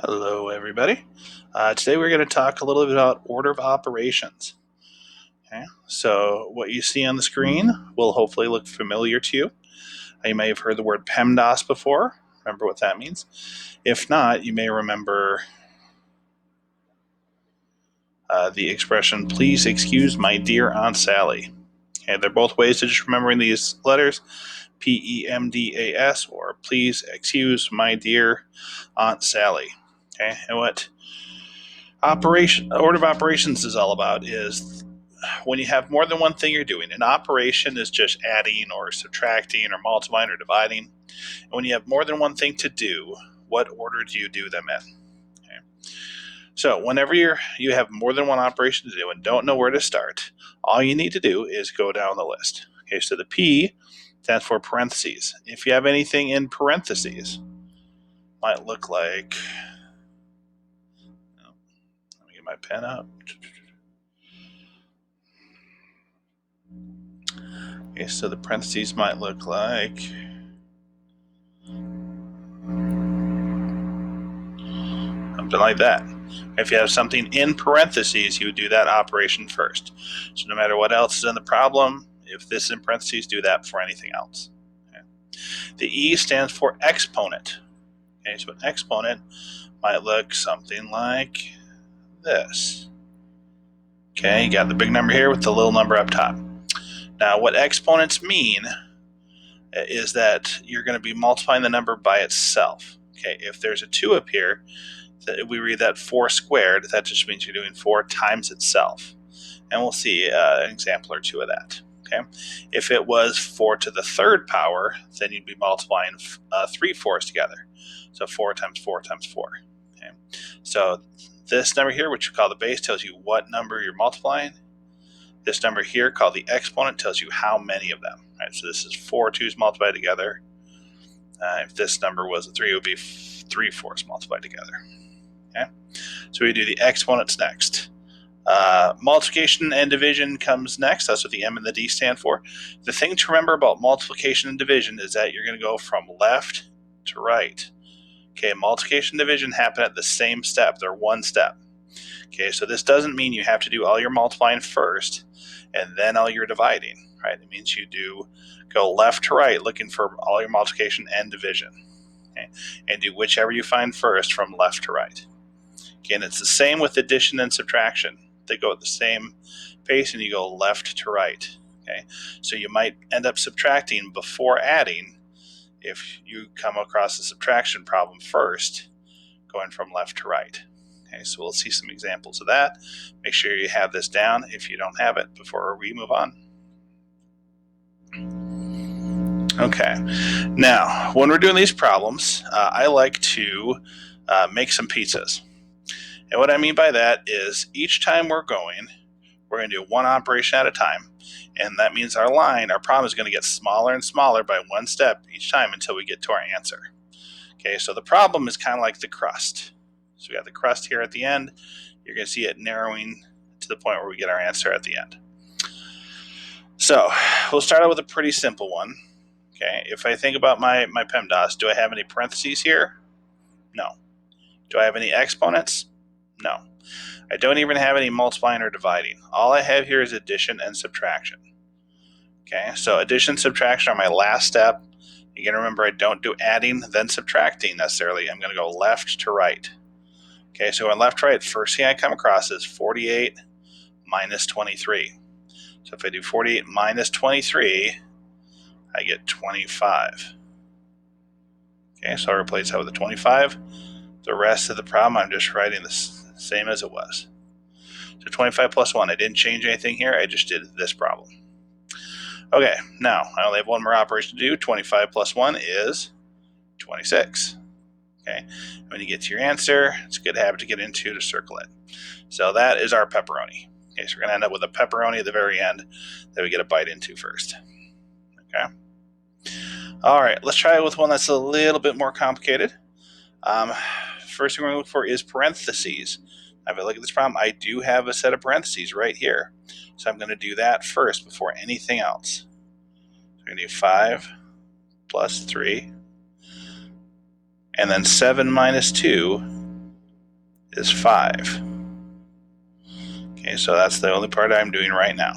Hello, everybody. Today we're going to talk a little bit about order of operations. Okay, so what you see on the screen will hopefully look familiar to you. You may have heard the word Pemdas before. Remember what that means? If not, you may remember the expression, please excuse my dear Aunt Sally. Okay, they're both ways of just remembering these letters, Pemdas, or please excuse my dear Aunt Sally. Okay, and what order of operations is all about is when you have more than one thing you're doing. An operation is just adding or subtracting or multiplying or dividing. And when you have more than one thing to do, what order do you do them in? Okay. So whenever you have more than one operation to do and don't know where to start, all you need to do is go down the list. Okay, so the P stands for parentheses. If you have anything in parentheses, might look like, let me get my pen up. Okay, so the parentheses might look like something like that. If you have something in parentheses, you would do that operation first. So no matter what else is in the problem, if this is in parentheses, do that for anything else. Okay. The E stands for exponent. Okay, so an exponent might look something like this. Okay, you got the big number here with the little number up top. Now, what exponents mean is that you're going to be multiplying the number by itself. Okay, if there's a 2 up here, we read that 4 squared, that just means you're doing 4 times itself. And we'll see an example or two of that. Okay, if it was 4 to the third power, then you'd be multiplying 3 4s together. So 4 times 4 times 4. Okay, so this number here, which we call the base, tells you what number you're multiplying. This number here, called the exponent, tells you how many of them. Right, so this is 4 2's multiplied together. If this number was a 3, it would be 3 4s multiplied together. Okay, so we do the exponents next. Multiplication and division comes next. That's what the M and the D stand for. The thing to remember about multiplication and division is that you're going to go from left to right. Okay, multiplication and division happen at the same step. They're one step. Okay, so this doesn't mean you have to do all your multiplying first and then all your dividing, right? It means you do go left to right looking for all your multiplication and division. Okay, and do whichever you find first from left to right. Again, it's the same with addition and subtraction. They go at the same pace and you go left to right. Okay, so you might end up subtracting before adding if you come across a subtraction problem first, going from left to right. Okay, so we'll see some examples of that. Make sure you have this down if you don't have it before we move on. Okay, now when we're doing these problems, I like to make some pizzas. And what I mean by that is each time we're going to do one operation at a time. And that means our problem is going to get smaller and smaller by one step each time until we get to our answer. Okay, so the problem is kind of like the crust. So we got the crust here at the end. You're going to see it narrowing to the point where we get our answer at the end. So we'll start out with a pretty simple one. Okay, if I think about my PEMDAS, do I have any parentheses here? No. Do I have any exponents? No. I don't even have any multiplying or dividing. All I have here is addition and subtraction. Okay, so addition and subtraction are my last step. You got to remember I don't do adding then subtracting necessarily. I'm going to go left to right. Okay, so on left to right, first thing I come across is 48 minus 23. So if I do 48 minus 23, I get 25. Okay, so I replace that with a 25. The rest of the problem, I'm just writing the same as it was. So 25 plus 1, I didn't change anything here, I just did this problem. Okay, now I only have one more operation to do. 25 plus 1 is 26. Okay, when you get to your answer, it's a good habit to get into to circle it. So that is our pepperoni. Okay, so we're going to end up with a pepperoni at the very end that we get a bite into first. Okay. All right, let's try it with one that's a little bit more complicated. First thing we're going to look for is parentheses. If I look at this problem, I do have a set of parentheses right here. So I'm going to do that first before anything else. So we're going to do 5 plus 3. And then 7 minus 2 is 5. Okay, so that's the only part I'm doing right now.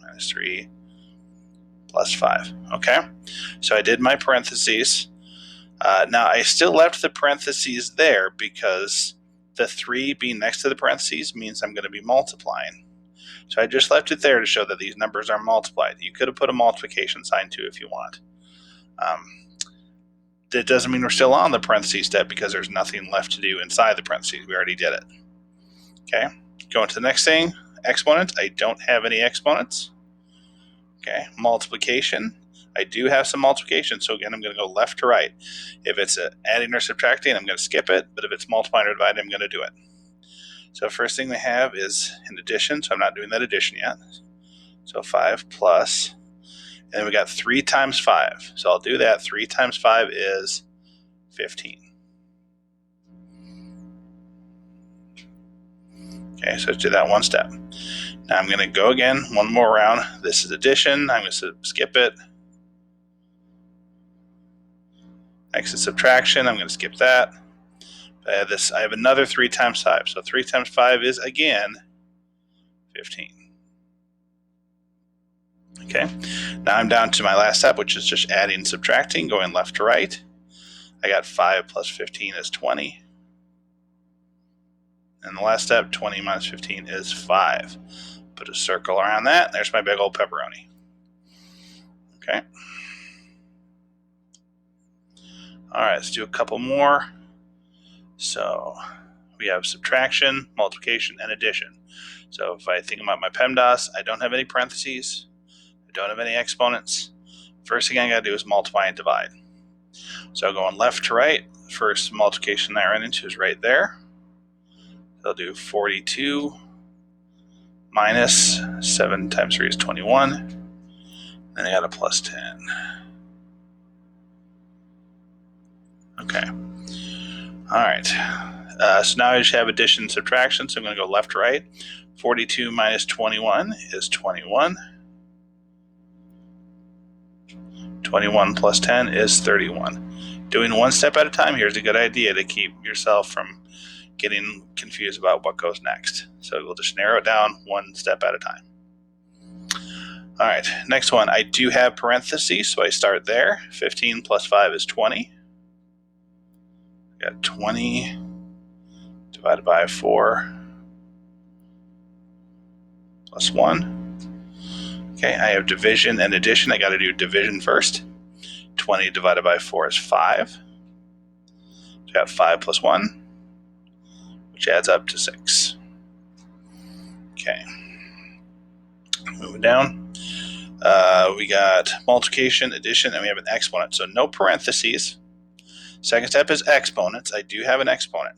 Minus 3 plus 5. Okay, so I did my parentheses. Now I still left the parentheses there because the 3 being next to the parentheses means I'm going to be multiplying. So I just left it there to show that these numbers are multiplied. You could have put a multiplication sign too if you want. That doesn't mean we're still on the parentheses step because there's nothing left to do inside the parentheses. We already did it. Okay, going to the next thing, exponents. I don't have any exponents. Okay, multiplication. I do have some multiplication, so again, I'm going to go left to right. If it's adding or subtracting, I'm going to skip it, but if it's multiplying or dividing, I'm going to do it. So first thing we have is an addition, so I'm not doing that addition yet. So 5 plus, and then we got 3 times 5. So I'll do that. 3 times 5 is 15. Okay, so let's do that one step. Now I'm going to go again, one more round. This is addition. I'm going to skip it. Next is subtraction. I'm going to skip that. I have another 3 times 5. So 3 times 5 is, again, 15. Okay, now I'm down to my last step, which is just adding and subtracting, going left to right. I got 5 plus 15 is 20. And the last step, 20 minus 15 is 5. Put a circle around that. There's my big old pepperoni. Okay. All right, let's do a couple more. So we have subtraction, multiplication, and addition. So if I think about my PEMDAS, I don't have any parentheses. I don't have any exponents. First thing I got to do is multiply and divide. So going left to right, first multiplication I run into is right there. So I'll do 42 minus 7 times 3 is 21. Then I got a plus 10. Okay. All right. So now I just have addition and subtraction. So I'm going to go left to right. 42 minus 21 is 21. 21 plus 10 is 31. Doing one step at a time here is a good idea to keep yourself from getting confused about what goes next. So we'll just narrow it down one step at a time. All right, next one. I do have parentheses, so I start there. 15 plus 5 is 20. I got 20 divided by 4 plus 1. Okay, I have division and addition. I got to do division first. 20 divided by 4 is 5. So I got 5 plus 1, which adds up to 6. Okay. Moving down. We got multiplication, addition, and we have an exponent. So no parentheses. Second step is exponents. I do have an exponent.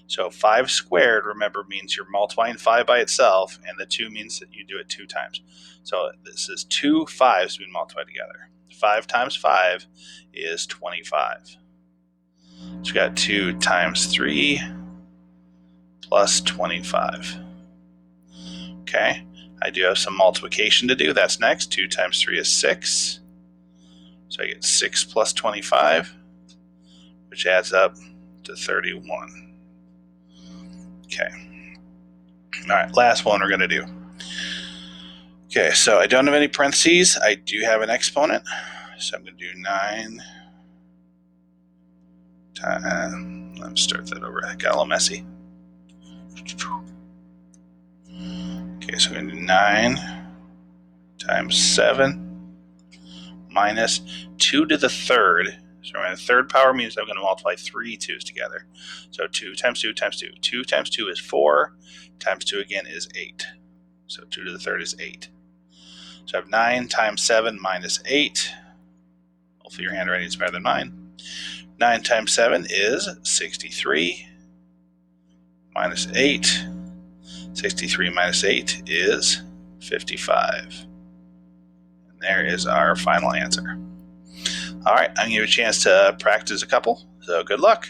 So 5 squared, remember, means you're multiplying 5 by itself, and the 2 means that you do it 2 times. So this is 2 5s being multiplied together. 5 times 5 is 25. So we got 2 times 3 plus 25. Okay, I do have some multiplication to do. That's next. 2 times 3 is 6. So I get 6 plus 25, which adds up to 31. Okay. All right, last one we're going to do. Okay, so I don't have any parentheses. I do have an exponent. So I'm going to do 9 times, let's start that over. It got a little messy. Okay, so I'm going to do 9 times 7 minus 2 to the third. So my third power means I'm going to multiply 3 2's together. So 2 times 2 times 2. 2 times 2 is 4. Times 2 again is 8. So 2 to the third is 8. So I have 9 times 7 minus 8. Hopefully your handwriting is better than mine. 9 times 7 is 63. Minus 8. 63 minus 8 is 55. And there is our final answer. All right, I'm going to give you a chance to practice a couple, so good luck.